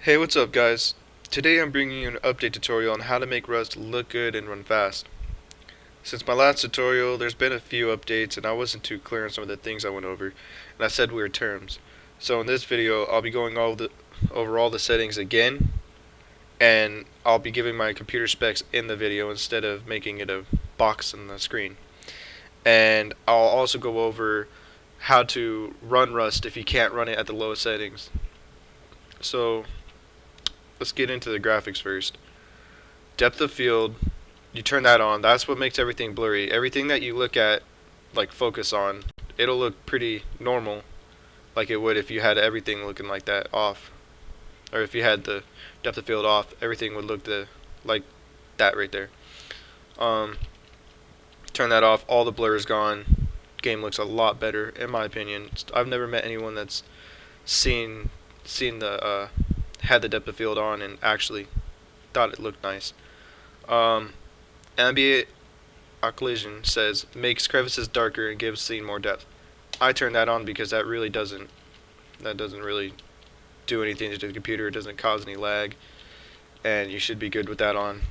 Hey, what's up guys? Today I'm bringing you an update tutorial on how to make Rust look good and run fast. Since my last tutorial, there's been a few updates and I wasn't too clear on some of the things I went over, and I said weird terms. So in this video, I'll be going over all the settings again, and I'll be giving my computer specs in the video instead of making it a box on the screen. And I'll also go over how to run Rust if you can't run it at the lowest settings. So let's get into the graphics first. Depth of field, you turn that on. That's what makes everything blurry. Everything that you look at, like focus on, it'll look pretty normal, like it would if you had everything looking like that off, or if you had the depth of field off, everything would look like that right there. Um, Turn that off. All the blur is gone. Game looks a lot better, in my opinion. I've never met anyone that's seen the had the depth of field on and actually thought it looked nice. Ambient occlusion says makes crevices darker and gives scene more depth. I turn that on because that doesn't really do anything to the computer. It doesn't cause any lag, and you should be good with that on.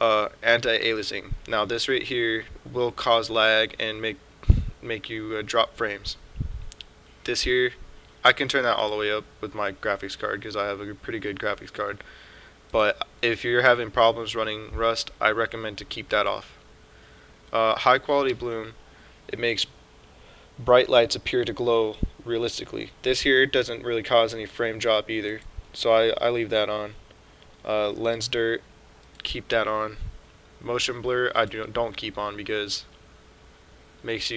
Anti-aliasing. Now this right here will cause lag and make you drop frames. This here, I can turn that all the way up with my graphics card because I have a pretty good graphics card. But if you're having problems running Rust, I recommend to keep that off. High quality bloom, it makes bright lights appear to glow realistically. This here doesn't really cause any frame drop either, so I leave that on. Lens dirt, keep that on. Motion blur, I don't keep on because it makes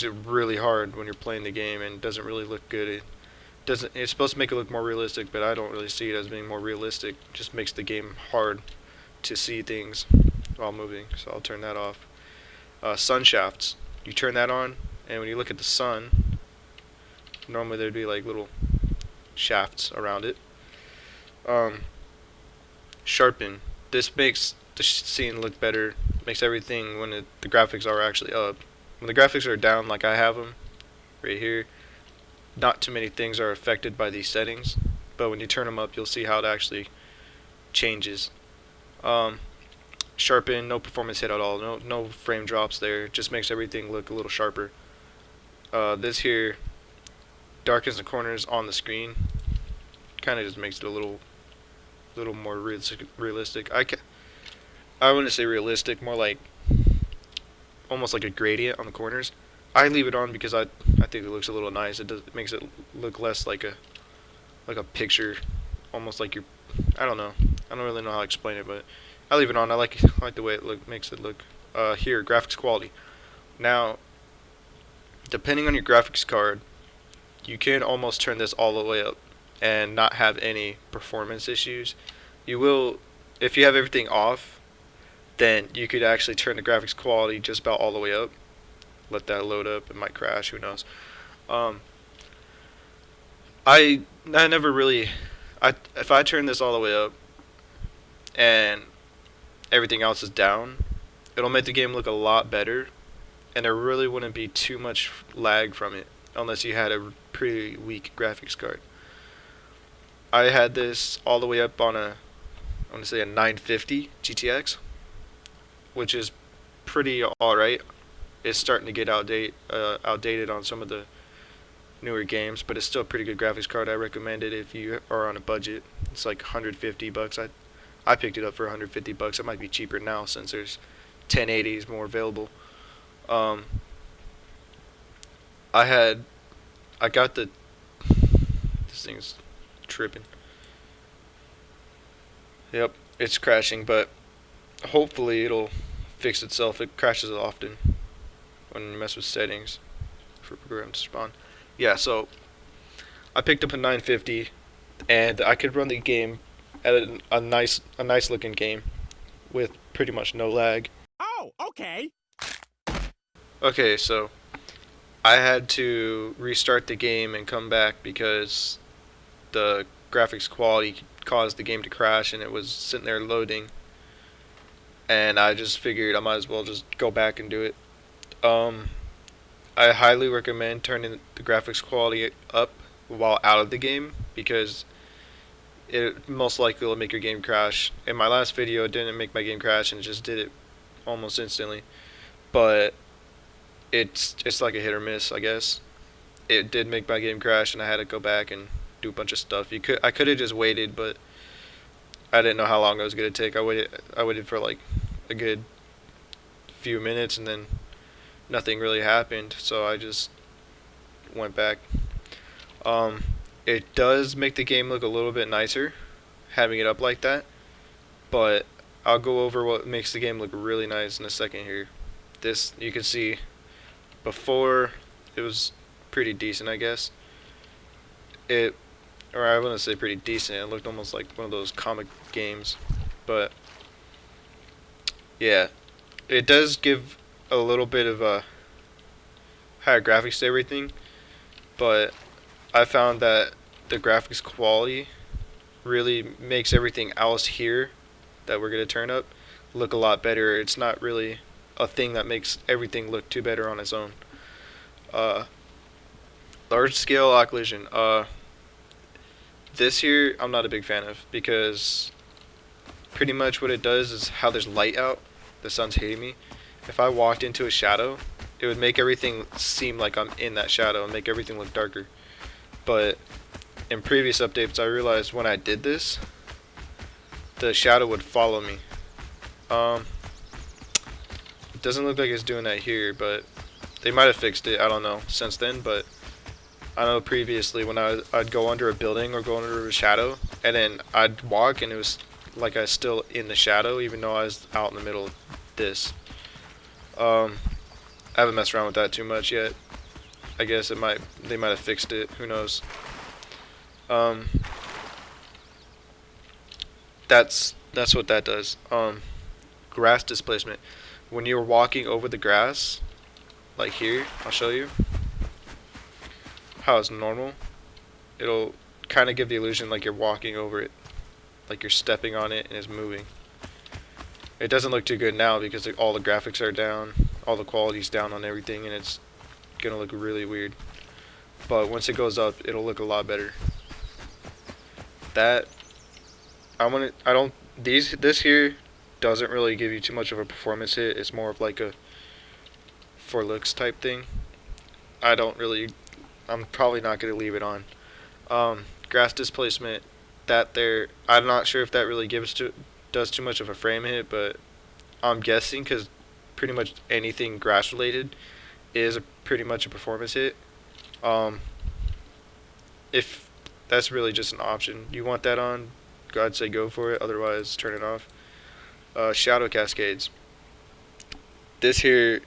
it really hard when you're playing the game and doesn't really look good. It's supposed to make it look more realistic, but I don't really see it as being more realistic. It just makes the game hard to see things while moving, so I'll turn that off. Sun shafts, you turn that on, and when you look at the sun, normally there'd be like little shafts around it. Sharpen, this makes the scene look better, makes everything when the graphics are actually up. When the graphics are down like I have them right here, not too many things are affected by these settings, but when you turn them up, you'll see how it actually changes. Sharpen, no performance hit at all, no frame drops there, just makes everything look a little sharper. This here darkens the corners on the screen, kind of just makes it a little more realistic. I wouldn't say realistic, more like almost like a gradient on the corners. I leave it on because I think it looks a little nice. It makes it look less like a picture, almost like you're. I don't know. I don't really know how to explain it, but I leave it on. I like the way it makes it look. Here, graphics quality. Now, depending on your graphics card, you can almost turn this all the way up and not have any performance issues. You will, if you have everything off, then you could actually turn the graphics quality just about all the way up. Let that load up. It might crash. Who knows? Um, I never really. If I turn this all the way up and everything else is down, it'll make the game look a lot better, and there really wouldn't be too much lag from it unless you had a pretty weak graphics card. I had this all the way up on I want to say a 950 GTX, which is pretty alright. It's starting to get outdated on some of the newer games, but it's still a pretty good graphics card. I recommend it if you are on a budget. It's like 150 bucks. I picked it up for 150 bucks. It might be cheaper now since there's 1080s more available. Um, I got this thing's tripping. Yep, it's crashing, but hopefully it'll fix itself. It crashes often when you mess with settings for programs to spawn. Yeah, so I picked up a 950, and I could run the game at a nice looking game with pretty much no lag. Oh, okay. Okay, so I had to restart the game and come back because the graphics quality caused the game to crash, and it was sitting there loading, and I just figured I might as well just go back and do it. Um, I highly recommend turning the graphics quality up while out of the game, because it most likely will make your game crash. In my last video, it didn't make my game crash and it just did it almost instantly. But it's like a hit or miss, I guess. It did make my game crash, and I had to go back and do a bunch of stuff. I could have just waited, but I didn't know how long it was gonna take. I waited for like a good few minutes, and then nothing really happened. So I just went back. Um, it does make the game look a little bit nicer, having it up like that. But I'll go over what makes the game look really nice in a second here. This, you can see, before it was pretty decent, I guess. It, or I wouldn't say pretty decent. It looked almost like one of those comic games, but yeah, it does give a little bit of a higher graphics to everything. But I found that the graphics quality really makes everything else here that we're gonna turn up look a lot better. It's not really a thing that makes everything look too better on its own. Uh, Large scale occlusion. This here I'm not a big fan of, because pretty much what it does is how there's light out. The sun's hitting me. If I walked into a shadow, it would make everything seem like I'm in that shadow and make everything look darker. But in previous updates, I realized when I did this, the shadow would follow me. It doesn't look like it's doing that here, but they might have fixed it. I don't know since then, but I know previously when I'd go under a building or go under a shadow, and then I'd walk and it was like I was still in the shadow even though I was out in the middle of this. I haven't messed around with that too much yet. I guess they might have fixed it. Who knows? That's what that does. Grass displacement. When you're walking over the grass, like here, I'll show you how it's normal. It'll kind of give the illusion like you're walking over it, like you're stepping on it and it's moving. It doesn't look too good now because all the graphics are down, all the quality's down on everything, and it's gonna look really weird. But once it goes up, it'll look a lot better. That this here doesn't really give you too much of a performance hit. It's more of like a for looks type thing. I'm probably not gonna leave it on. Grass displacement, I'm not sure if that really does too much of a frame hit, but I'm guessing because pretty much anything grass related is pretty much a performance hit. If that's really just an option, you want that on, I'd say go for it. Otherwise, turn it off. Shadow cascades. This here.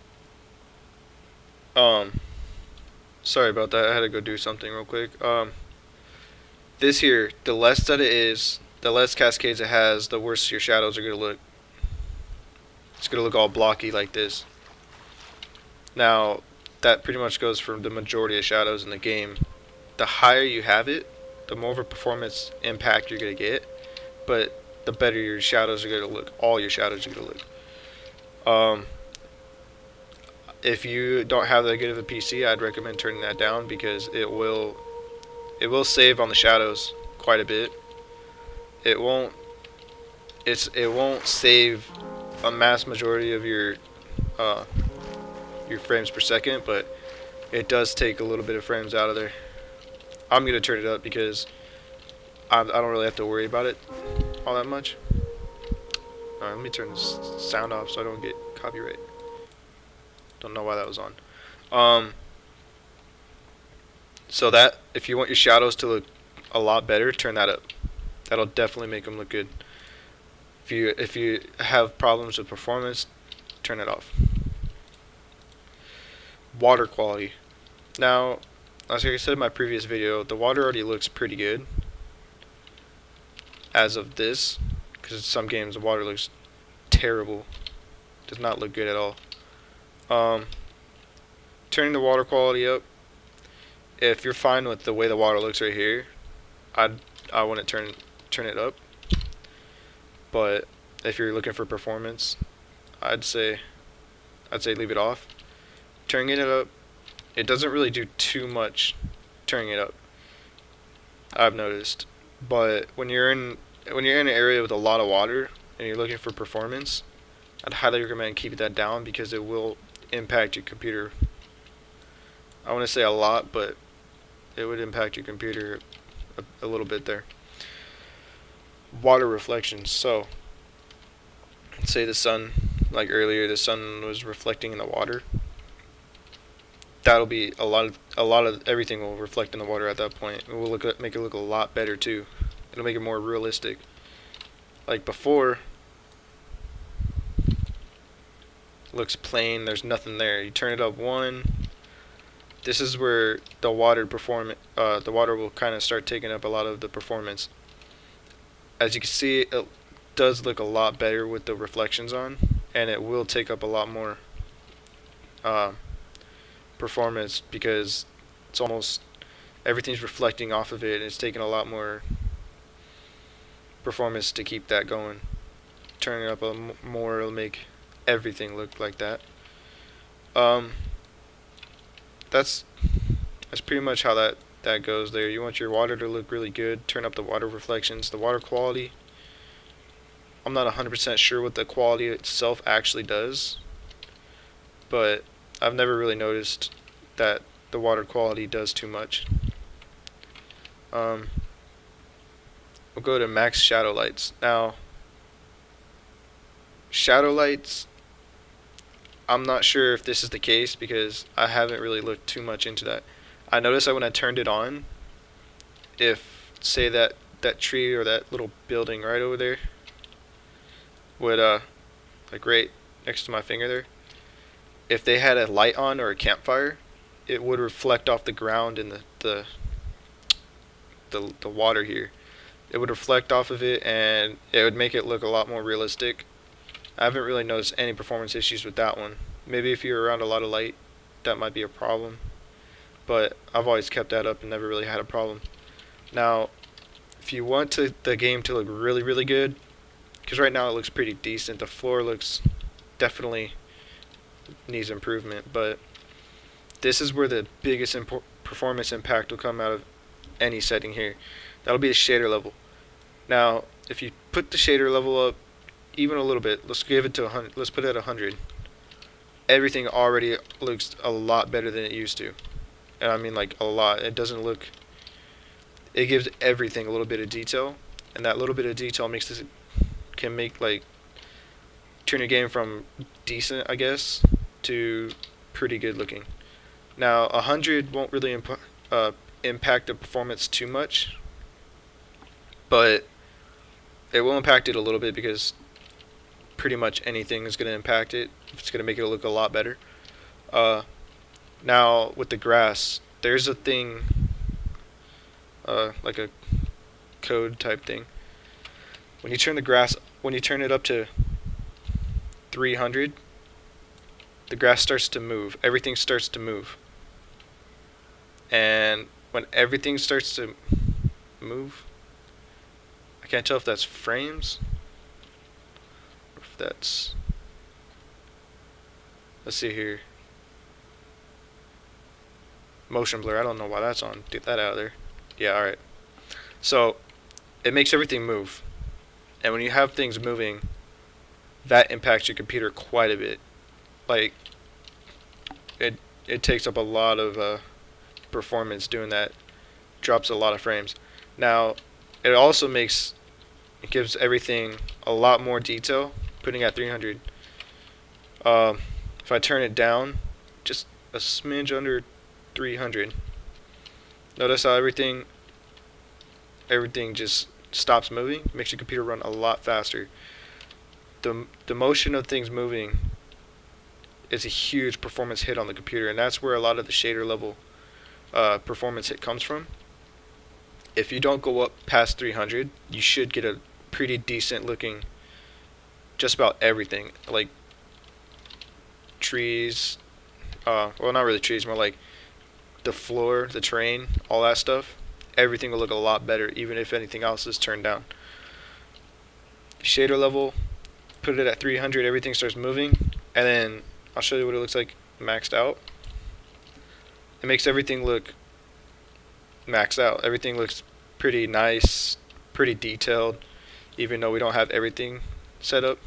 Sorry about that. I had to go do something real quick. This here, the less that it is, the less cascades it has, the worse your shadows are gonna look. It's gonna look all blocky like this. Now, that pretty much goes for the majority of shadows in the game. The higher you have it, the more of a performance impact you're gonna get, but the better your shadows are gonna look. All your shadows are gonna look. If you don't have that good of a PC, I'd recommend turning that down because it will save on the shadows quite a bit. It won't save a mass majority of your frames per second, but it does take a little bit of frames out of there. I'm gonna turn it up because I don't really have to worry about it all that much. Alright, let me turn this sound off so I don't get copyright. Don't know why that was on. So that if you want your shadows to look a lot better, turn that up. That'll definitely make them look good. If you have problems with performance, turn it off. Water quality. Now, as I said in my previous video, the water already looks pretty good as of this, because in some games the water looks terrible. Does not look good at all. Turning the water quality up. If you're fine with the way the water looks right here, I wouldn't turn it up. But if you're looking for performance, I'd say leave it off. Turning it up, it doesn't really do too much. Turning it up, I've noticed. But when you're in an area with a lot of water and you're looking for performance, I'd highly recommend keeping that down because it will impact your computer. I want to say a lot, but it would impact your computer a little bit there. Water reflections. So, say the sun, like earlier, the sun was reflecting in the water. That'll be a lot of everything will reflect in the water at that point. It will make it look a lot better too. It'll make it more realistic. Like before, looks plain. There's nothing there. You turn it up one. This is where the water will kind of start taking up a lot of the performance. As you can see, it does look a lot better with the reflections on, and it will take up a lot more uh, performance because it's almost everything's reflecting off of it, and it's taking a lot more performance to keep that going. Turning it up more, it'll make everything look like that. Um, that's that's pretty much how that goes there. You want your water to look really good. Turn up the water reflections, the water quality. I'm not 100% sure what the quality itself actually does, but I've never really noticed that the water quality does too much. Um, we'll go to max shadow lights. Now, shadow lights, I'm not sure if this is the case because I haven't really looked too much into that. I noticed that when I turned it on, if say that tree or that little building right over there would like right next to my finger there, if they had a light on or a campfire, it would reflect off the ground and the water here. It would reflect off of it and it would make it look a lot more realistic. I haven't really noticed any performance issues with that one. Maybe if you're around a lot of light, that might be a problem. But I've always kept that up and never really had a problem. Now, if you want the game to look really, really good, because right now it looks pretty decent, the floor looks definitely needs improvement, but this is where the biggest performance impact will come out of any setting here. That'll be the shader level. Now, if you put the shader level up even a little bit, let's give it to 100. Let's put it at 100. Everything already looks a lot better than it used to. And I mean like a lot. It doesn't look. It gives everything a little bit of detail, and that little bit of detail can make like turn your game from decent, I guess, to pretty good looking. Now, 100 won't really impact the performance too much, but it will impact it a little bit because pretty much anything is going to impact it. It's going to make it look a lot better. Uh, Now, with the grass, there's a thing, like a code type thing. When you turn it up to 300, the grass starts to move. Everything starts to move. And when everything starts to move, I can't tell if that's frames or if that's. Let's see here. Motion blur. I don't know why that's on. Get that out of there. Yeah, alright. So, it makes everything move. And when you have things moving, that impacts your computer quite a bit. Like, it takes up a lot of performance doing that. Drops a lot of frames. Now, it gives everything a lot more detail, putting at 300. If I turn it down, just a smidge under 300, notice how everything just stops moving, makes your computer run a lot faster. The motion of things moving is a huge performance hit on the computer, and that's where a lot of the shader level performance hit comes from. If you don't go up past 300, you should get a pretty decent looking just about everything, like trees, well, not really trees, more like the floor, the terrain, all that stuff. Everything will look a lot better, even if anything else is turned down. Shader level, put it at 300, everything starts moving, and then I'll show you what it looks like maxed out. It makes everything look maxed out. Everything looks pretty nice, pretty detailed, even though we don't have everything set up.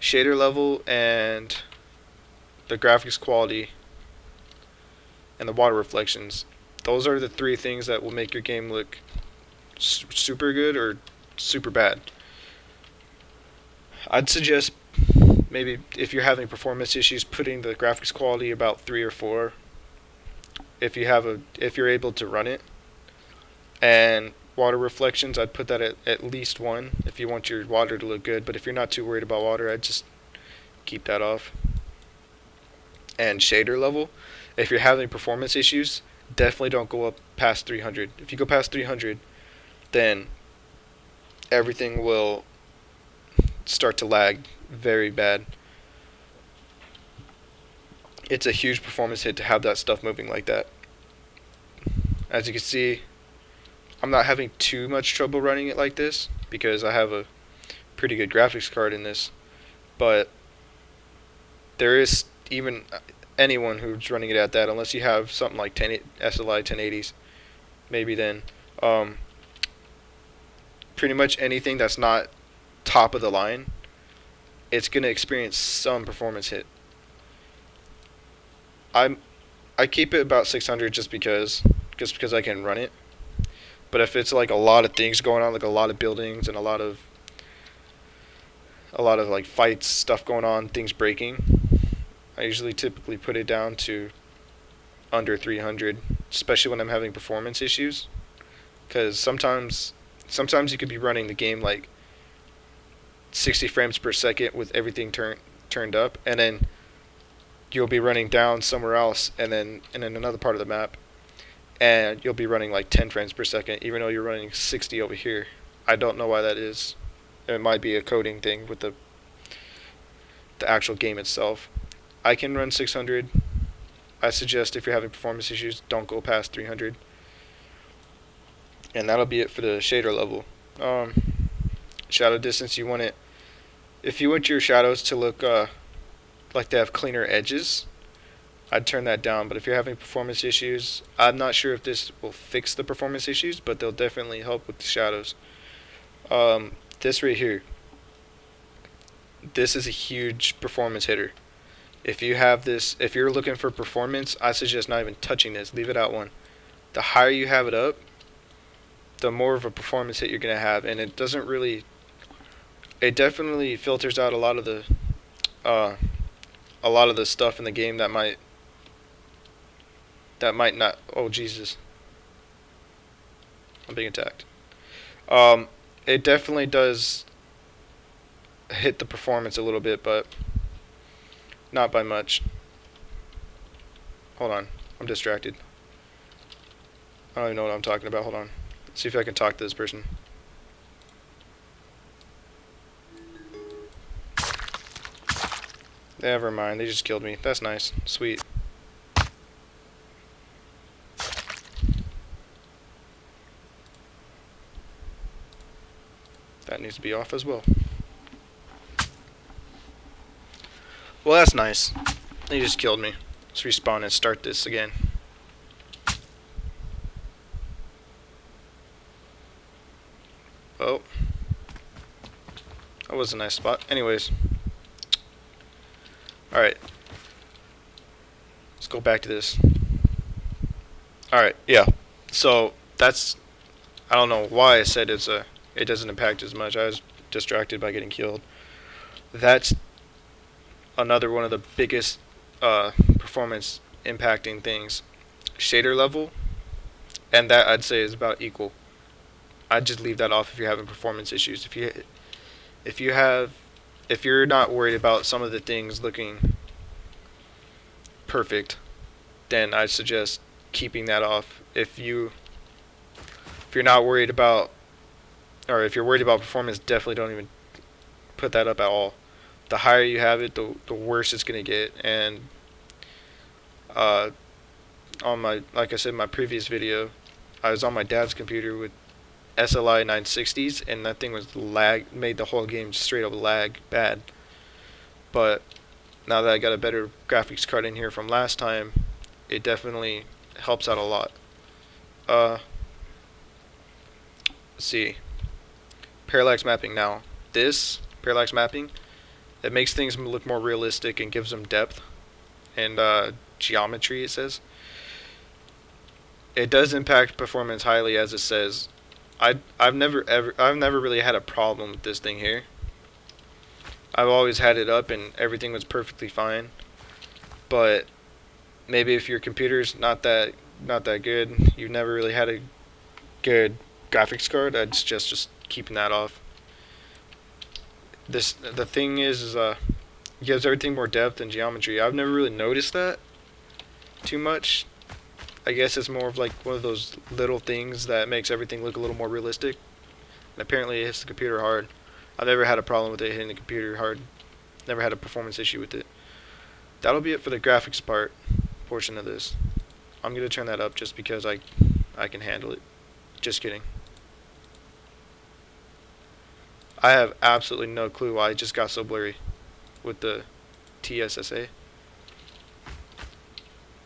Shader level and the graphics quality and the water reflections. Those are the three things that will make your game look super good or super bad. I'd suggest maybe if you're having performance issues, putting the graphics quality about 3 or 4 if you're able to run it. And water reflections, I'd put that at least 1 if you want your water to look good, but if you're not too worried about water, I'd just keep that off. And shader level, if you're having performance issues, definitely don't go up past 300. If you go past 300, then everything will start to lag very bad. It's a huge performance hit to have that stuff moving like that. As you can see, I'm not having too much trouble running it like this because I have a pretty good graphics card in this, but there is even anyone who's running it at that, unless you have something like SLI 1080s, maybe then. Pretty much anything that's not top of the line, it's going to experience some performance hit. I keep it about 600 just because I can run it. But if it's like a lot of things going on, like a lot of buildings and a lot of like fights, stuff going on, things breaking, I usually typically put it down to under 300, especially when I'm having performance issues. Because sometimes you could be running the game like 60 frames per second with everything turned up, and then you'll be running down somewhere else, and then in another part of the map, and you'll be running like 10 frames per second, even though you're running 60 over here. I don't know why that is. It might be a coding thing with the actual game itself. I can run 600. I suggest if you're having performance issues, don't go past 300. And that'll be it for the shader level. Shadow distance, if you want your shadows to look like they have cleaner edges, I'd turn that down. But if you're having performance issues, I'm not sure if this will fix the performance issues, but they'll definitely help with the shadows. This right here, this is a huge performance hitter. If you're looking for performance, I suggest not even touching this. Leave it at 1. The higher you have it up, the more of a performance hit you're gonna have, and it definitely filters out a lot of the stuff in the game that might not. Oh Jesus, I'm being attacked. It definitely does hit the performance a little bit, but not by much. Hold on, I'm distracted. I don't even know what I'm talking about. Hold on. Let's see if I can talk to this person. Never mind, they just killed me. That's nice. Sweet. That needs to be off as well. Well, that's nice. They just killed me. Let's respawn and start this again. Oh. That was a nice spot. Anyways. Alright. Let's go back to this. Alright, yeah. So, that's... I don't know why I said it doesn't impact as much. I was distracted by getting killed. That's another one of the biggest performance impacting things. Shader level, and that I'd say is about equal. I'd just leave that off if you're having performance issues. If you're not worried about some of the things looking perfect, then I'd suggest keeping that off. If you're not worried about, or if you're worried about performance, definitely don't even put that up at all. The higher you have it, the worse it's gonna get. And like I said in my previous video, I was on my dad's computer with SLI 960s, and that thing was made the whole game straight up lag bad. But now that I got a better graphics card in here from last time, it definitely helps out a lot. let's see, parallax mapping. Now, this parallax mapping, it makes things look more realistic and gives them depth and geometry. It says it does impact performance highly, as it says. I've never really had a problem with this thing here. I've always had it up and everything was perfectly fine. But maybe if your computer's not that good, you've never really had a good graphics card, I'd suggest just keeping that off. The thing is it gives everything more depth and geometry. I've never really noticed that too much. I guess it's more of like one of those little things that makes everything look a little more realistic. And apparently it hits the computer hard. I've never had a problem with it hitting the computer hard. Never had a performance issue with it. That'll be it for the graphics portion of this. I'm gonna turn that up just because I can handle it. Just kidding. I have absolutely no clue why it just got so blurry with the TSSA.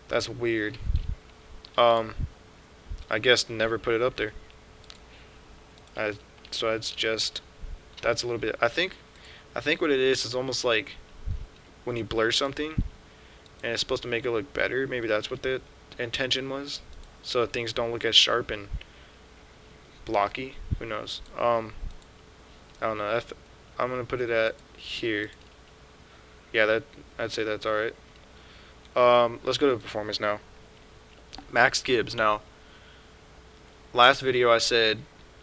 That's weird. I guess never put it up there. So it's just, that's a little bit. I think what it is almost like when you blur something and it's supposed to make it look better. Maybe that's what the intention was, so things don't look as sharp and blocky. Who knows? I don't know. I'm gonna put it at here. Yeah, I'd say that's all right. Let's go to performance now. Max Gibbs. Now, last video I said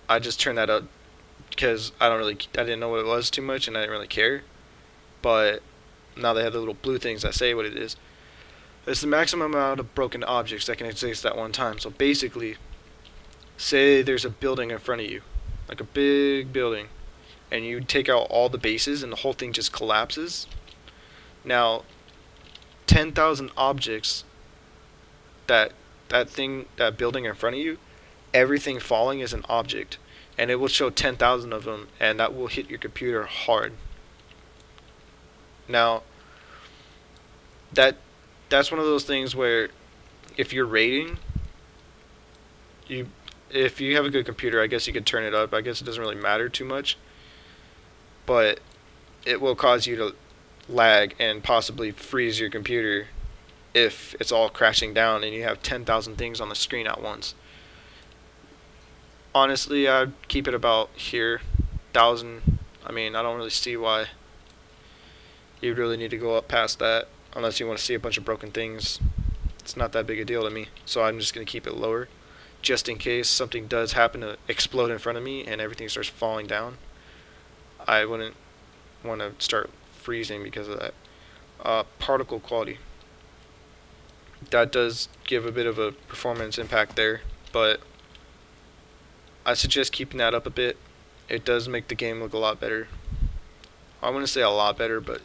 I just turned that up because I didn't know what it was too much and I didn't really care. But now they have the little blue things that say what it is. It's the maximum amount of broken objects that can exist at one time. So basically, say there's a building in front of you, like a big building, and you take out all the bases and the whole thing just collapses. Now, 10,000 objects, that building in front of you, everything falling is an object, and it will show 10,000 of them, and that will hit your computer hard. Now, that's one of those things where if you're rating, if you have a good computer, I guess you could turn it up. I guess it doesn't really matter too much, but it will cause you to lag and possibly freeze your computer if it's all crashing down and you have 10,000 things on the screen at once. Honestly, I'd keep it about here, 1,000. I mean, I don't really see why you really need to go up past that unless you want to see a bunch of broken things. It's not that big a deal to me, so I'm just going to keep it lower just in case something does happen to explode in front of me and everything starts falling down. I wouldn't want to start freezing because of that. Particle quality. That does give a bit of a performance impact there, but I suggest keeping that up a bit. It does make the game look a lot better. I wouldn't say a lot better, but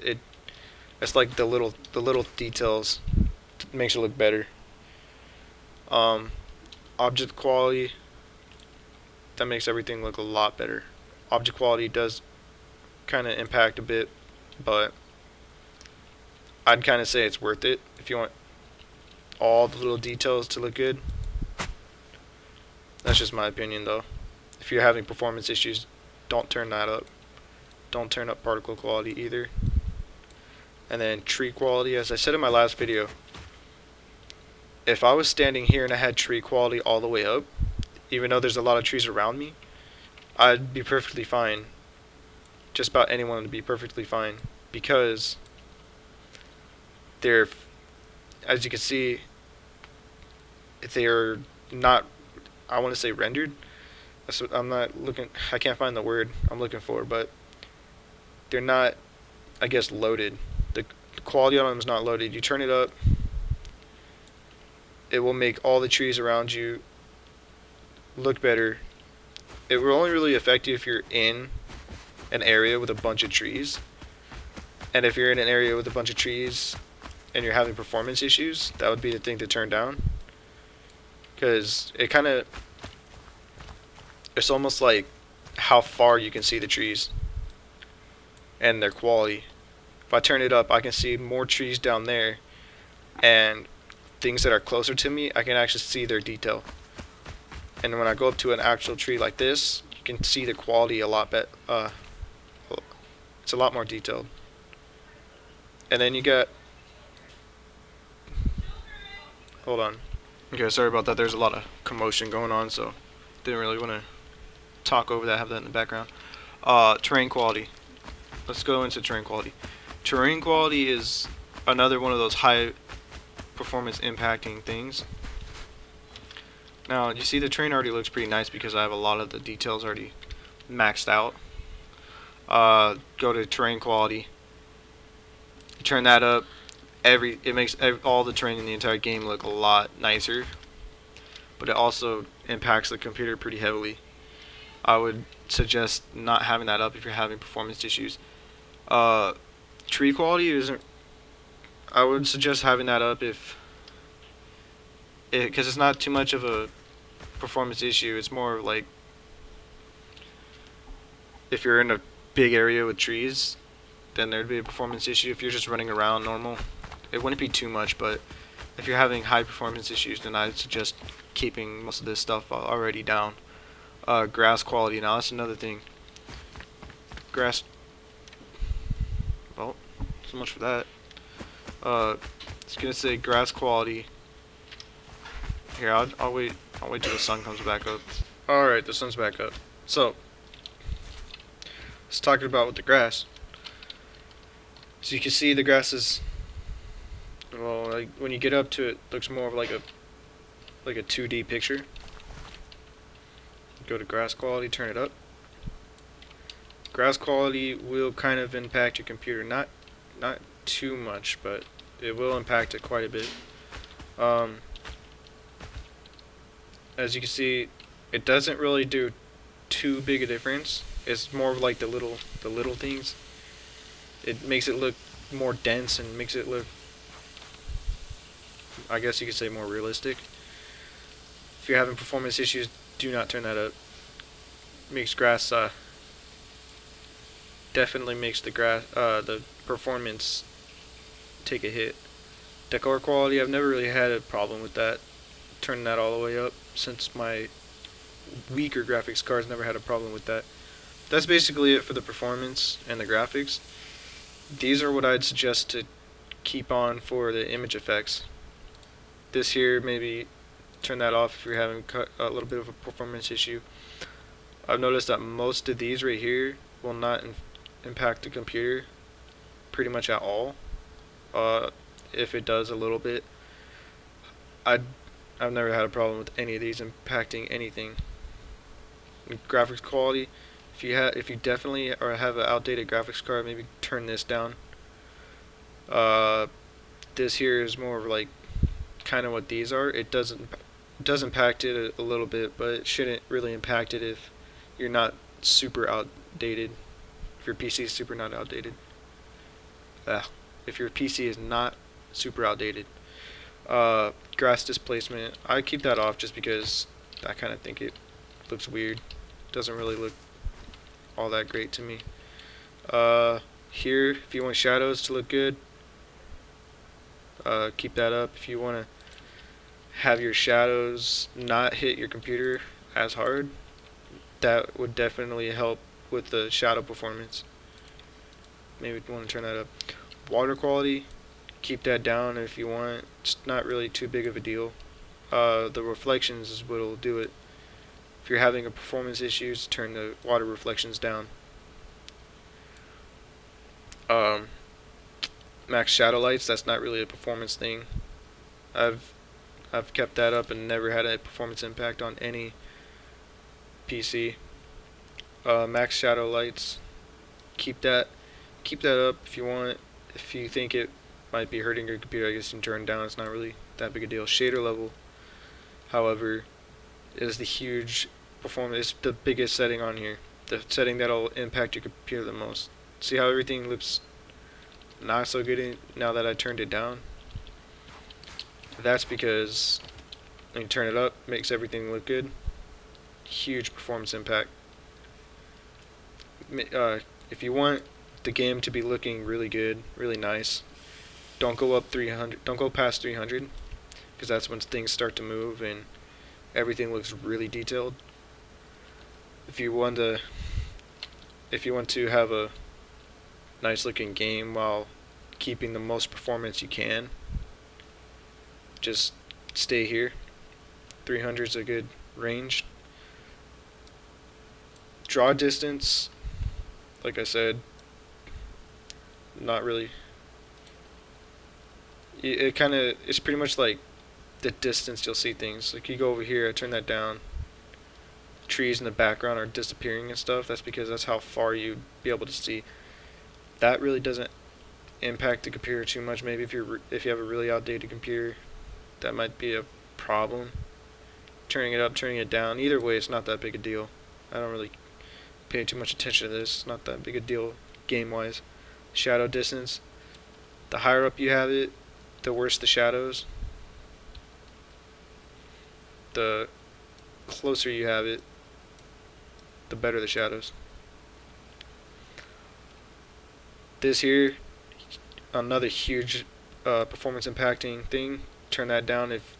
it's like the little details makes it look better. Object quality, that makes everything look a lot better. Object quality does kind of impact a bit, but I'd kind of say it's worth it if you want all the little details to look good. That's just my opinion, though. If you're having performance issues, don't turn that up. Don't turn up particle quality either. And then tree quality, as I said in my last video, if I was standing here and I had tree quality all the way up, even though there's a lot of trees around me, I'd be perfectly fine. Just about anyone would be perfectly fine, because they're, as you can see, they're not, I want to say rendered. That's what I'm not looking, I can't find the word I'm looking for, but they're not, I guess, loaded. The quality on them is not loaded. You turn it up, it will make all the trees around you look better. It will only really affect you if you're in an area with a bunch of trees. And if you're in an area with a bunch of trees and you're having performance issues, that would be the thing to turn down. Because it's almost like how far you can see the trees and their quality. If I turn it up, I can see more trees down there, and things that are closer to me, I can actually see their detail. And when I go up to an actual tree like this, can see the quality a lot better. It's a lot more detailed. And then you got, hold on. Okay, sorry about that. There's a lot of commotion going on, so didn't really want to talk over that. Have that in the background. Terrain quality. Let's go into terrain quality. Terrain quality is another one of those high performance impacting things. Now, you see the terrain already looks pretty nice because I have a lot of the details already maxed out. Go to terrain quality. Turn that up. It makes all the terrain in the entire game look a lot nicer, but it also impacts the computer pretty heavily. I would suggest not having that up if you're having performance issues. Tree quality isn't. I would suggest having that up because it's not too much of a performance issue. It's more like if you're in a big area with trees, then there'd be a performance issue. If you're just running around normal, it wouldn't be too much. But if you're having high performance issues, then I'd suggest keeping most of this stuff already down. Grass quality. Now that's another thing. Grass. Well, so much for that. It's gonna say grass quality. Here, I'll wait. I'll wait till the sun comes back up. All right, the sun's back up. So, let's talk about with the grass. So you can see the grass is, well, like when you get up to it, it looks more of like a 2D picture. Go to grass quality, turn it up. Grass quality will kind of impact your computer, not too much, but it will impact it quite a bit. As you can see, it doesn't really do too big a difference. It's more of like the little things. It makes it look more dense and makes it look, I guess you could say, more realistic. If you're having performance issues, do not turn that up. Makes grass definitely makes the performance take a hit. Decor quality, I've never really had a problem with that. Turning that all the way up, since my weaker graphics cards never had a problem with that. That's basically it for the performance and the graphics. These are what I'd suggest to keep on for the image effects. This here, maybe turn that off if you're having a little bit of a performance issue. I've noticed that most of these right here will not impact the computer pretty much at all. If it does a little bit, I've never had a problem with any of these impacting anything. Graphics quality, if you definitely have an outdated graphics card, maybe turn this down. This here is more of like kind of what these are. It does impact it a little bit, but it shouldn't really impact it if you're not super outdated. If your PC is super not outdated. If your PC is not super outdated. Grass displacement, I keep that off just because I kind of think it looks weird. Doesn't really look all that great to me. Here, if you want shadows to look good, keep that up. If you want to have your shadows not hit your computer as hard, that would definitely help with the shadow performance. Maybe you want to turn that up. Water quality, keep that down if you want. It's not really too big of a deal. The reflections is what will do it. If you're having a performance issues, turn the water reflections down. Max shadow lights, that's not really a performance thing. I've kept that up and never had a performance impact on any PC. Max shadow lights, keep that up if you want. If you think it might be hurting your computer, I guess you can turn it down. It's not really that big a deal. Shader level, however, is the huge performance. It's the biggest setting on here. The setting that'll impact your computer the most. See how everything looks not so good now that I turned it down? That's because when you turn it up, it makes everything look good. Huge performance impact. If you want the game to be looking really good, really nice, don't go up 300. Don't go past 300, because that's when things start to move and everything looks really detailed. if you want to if you want to have a nice looking game while keeping the most performance you can, just stay here. 300 is a good range. Draw distance, like I said, not really. It's pretty much like the distance you'll see things. Like you go over here, I turn that down. Trees in the background are disappearing and stuff. That's because that's how far you'd be able to see. That really doesn't impact the computer too much. Maybe if you have a really outdated computer, that might be a problem. Turning it up, turning it down. Either way, it's not that big a deal. I don't really pay too much attention to this. It's not that big a deal game-wise. Shadow distance. The higher up you have it, the worse the shadows. The closer you have it, the better the shadows. This here, another huge performance impacting thing. Turn that down if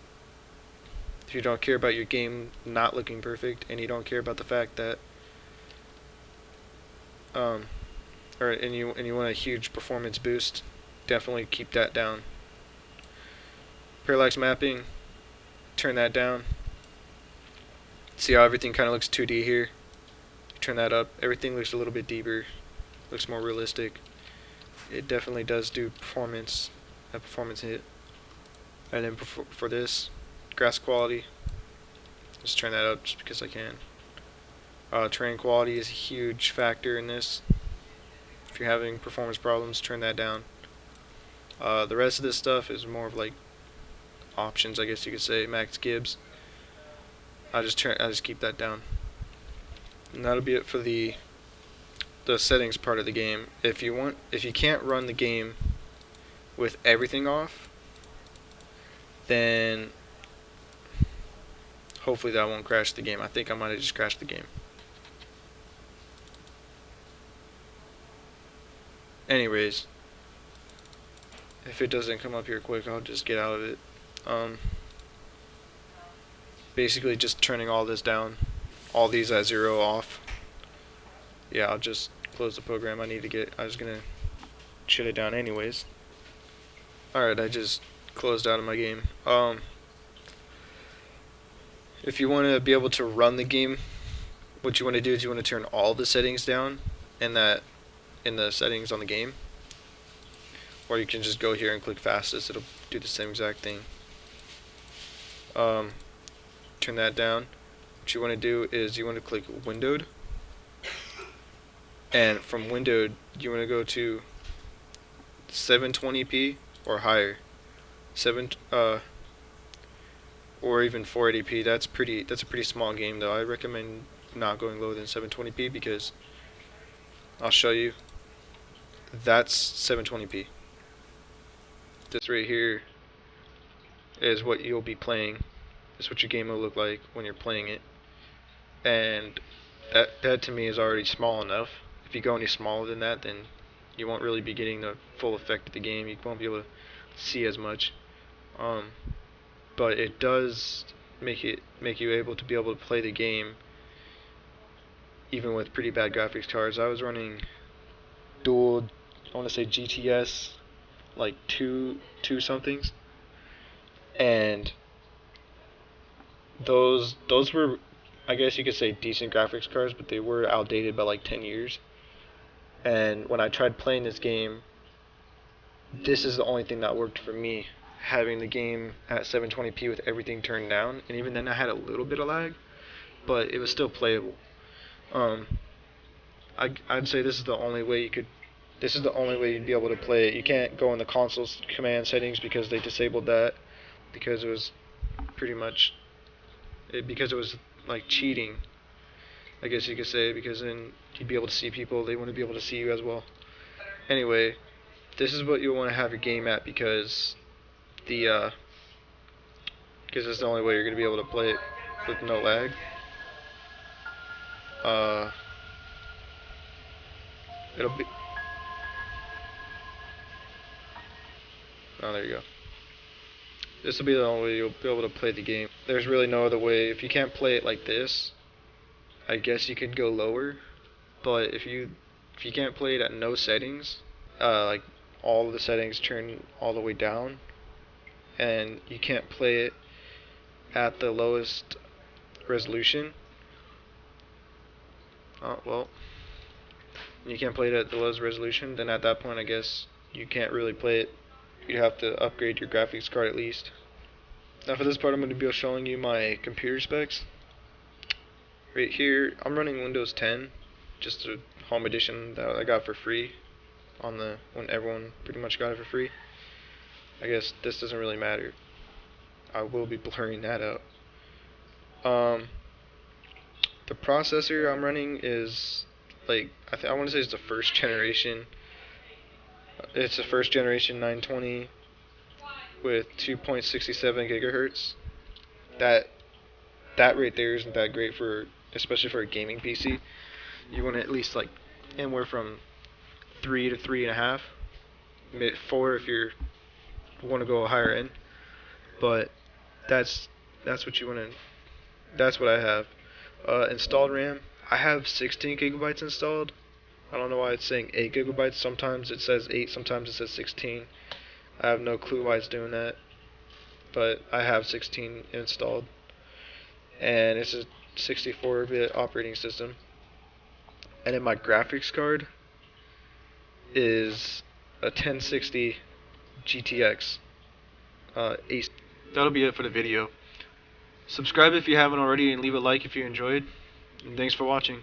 you don't care about your game not looking perfect, and you don't care about the fact that and you want a huge performance boost, definitely keep that down. Parallax mapping, turn that down. See how everything kind of looks 2D here? Turn that up. Everything looks a little bit deeper, looks more realistic. It definitely does do a performance hit. And then for this, grass quality, just turn that up just because I can. Terrain quality is a huge factor in this. If you're having performance problems, turn that down. The rest of this stuff is more of like options, I guess you could say. Max Gibbs. I just keep that down. And that'll be it for the settings part of the game. If you can't run the game with everything off, then hopefully that won't crash the game. I think I might have just crashed the game. Anyways, if it doesn't come up here quick, I'll just get out of it. Basically just turning all this down, all these at 0 off. Yeah, I'll just close the program. I was gonna shut it down anyways. Alright, I just closed out of my game. If you want to be able to run the game, what you want to do is you want to turn all the settings down in the settings on the game, or you can just go here and click fastest. It'll do the same exact thing. Turn that down. What you want to do is you want to click windowed, and from windowed you want to go to 720p or higher. Or even 480p. That's a pretty small game though. I recommend not going lower than 720p because I'll show you. That's 720p. This right here is what you'll be playing. It's what your game will look like when you're playing it. And that to me is already small enough. If you go any smaller than that, then you won't really be getting the full effect of the game. You won't be able to see as much. But it does make you able to be able to play the game even with pretty bad graphics cards. I was running dual, I want to say GTS, like two somethings, and those were, I guess you could say, decent graphics cards, but they were outdated by like 10 years. And when I tried playing this game, this is the only thing that worked for me, having the game at 720p with everything turned down. And even then I had a little bit of lag, but it was still playable. I'd say this is the only way you'd be able to play it. You can't go in the console's command settings because they disabled that, because it was because it was like cheating, I guess you could say, because then you'd be able to see people, they wouldn't be able to see you as well. Anyway, this is what you'll want to have your game at, because it's the only way you're going to be able to play it with no lag. It'll be... Oh, there you go. This will be the only way you'll be able to play the game. There's really no other way. If you can't play it like this, I guess you could go lower, but if you can't play it at no settings, like all of the settings turn all the way down, and you can't play it at the lowest resolution. Well, you can't play it at the lowest resolution, then at that point I guess you can't really play it. You'd have to upgrade your graphics card at least. Now for this part I'm going to be showing you my computer specs. Right here, I'm running Windows 10, just a home edition that I got for free when everyone pretty much got it for free. I guess this doesn't really matter. I will be blurring that out. Um, the processor I'm running is like I want to say it's the first generation. It's a first generation 920 with 2.67 gigahertz. That that right there isn't that great for, especially for a gaming PC. You want at least like anywhere from 3 to 3.5, 4 if you want to go higher end. But that's what you want to. That's what I have. Installed RAM. I have 16 gigabytes installed. I don't know why it's saying 8 gigabytes. Sometimes it says 8, sometimes it says 16. I have no clue why it's doing that, but I have 16 installed, and it's a 64-bit operating system. And then my graphics card is a 1060 GTX. Ace. That'll be it for the video. Subscribe if you haven't already, and leave a like if you enjoyed. And thanks for watching.